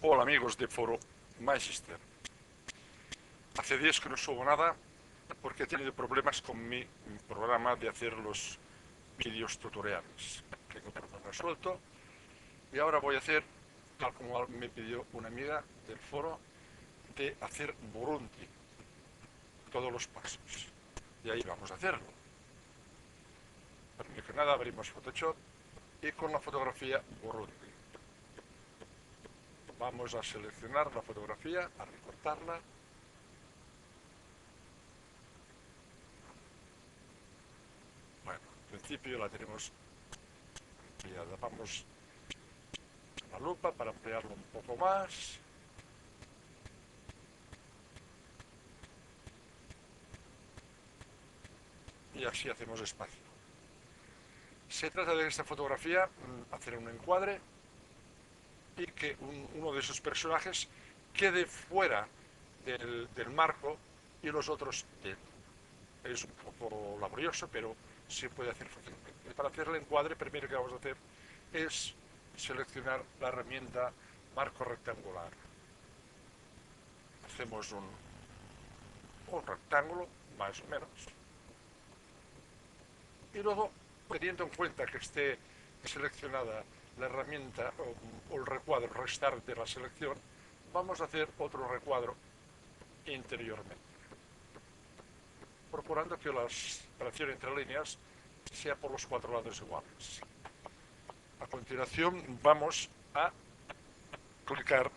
Hola amigos de Foro Magister. Hace días que no subo nada porque he tenido problemas con mi programa de hacer los vídeos tutoriales. Tengo un problema resuelto y ahora voy a hacer, tal como me pidió una amiga del foro, de hacer Burundi, todos los pasos. Y ahí vamos a hacerlo. Primero que nada abrimos Photoshop y con la fotografía Burundi. Vamos a seleccionar la fotografía, a recortarla. Bueno, en principio la tenemos ampliada. Vamos a la lupa para ampliarlo un poco más. Y así hacemos espacio. Se trata de esta fotografía hacer un encuadre y que uno de esos personajes quede fuera del marco y los otros dentro. Es un poco laborioso, pero se puede hacer fácilmente. Para hacer el encuadre, primero que vamos a hacer es seleccionar la herramienta marco rectangular. Hacemos un rectángulo, más o menos. Y luego, teniendo en cuenta que esté seleccionada la herramienta o el recuadro restar de la selección, vamos a hacer otro recuadro interiormente, procurando que la separación entre líneas sea por los 4 lados iguales. A continuación vamos a clicar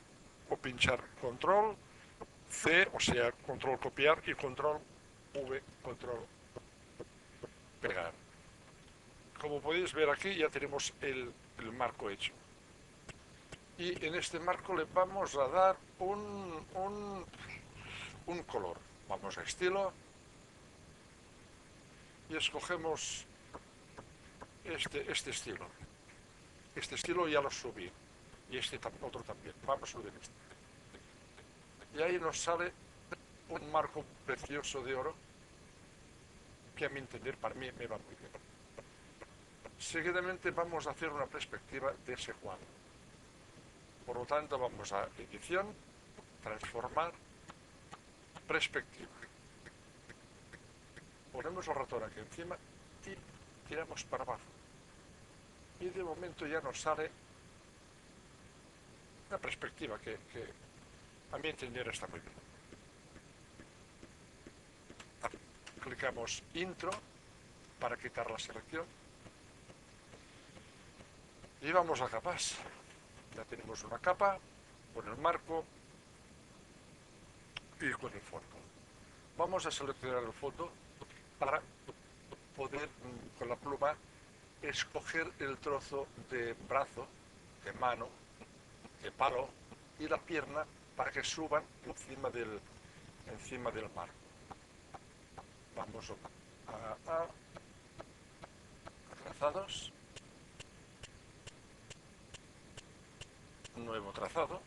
o pinchar control C, o sea, control copiar, y control V, control pegar. Como podéis ver aquí ya tenemos el marco hecho. Y en este marco le vamos a dar un color. Vamos a estilo y escogemos este estilo. Este estilo ya lo subí. Y este otro también. Vamos a subir este. Y ahí nos sale un marco precioso de oro que a mi entender para mí me va muy bien. Seguidamente vamos a hacer una perspectiva de ese cuadro. Por lo tanto vamos a edición, transformar, perspectiva. Ponemos el ratón aquí encima y tiramos para abajo. Y de momento ya nos sale una perspectiva que a mi entender está muy bien. Clicamos intro para quitar la selección y vamos a capas. Ya tenemos una capa con el marco y con el fondo. Vamos a seleccionar el fondo para poder con la pluma escoger el trozo de brazo, de mano, de palo y la pierna para que suban encima del marco. Vamos a trazados, nuevo trazado,